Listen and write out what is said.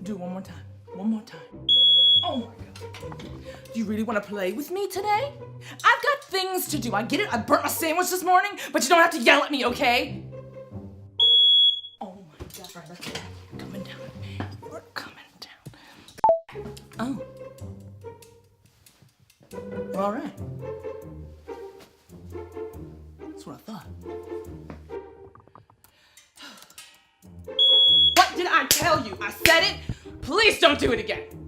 Do it one more time. One more time. Oh my God. Do you really want to play with me today? I've got things to do. I get it. I burnt my sandwich this morning, but you don't have to yell at me, okay? Oh my God. Right, let's go. Coming down. We're coming down. Oh. Well, all right. That's what I thought. What did I tell you? I said it. Please don't do it again.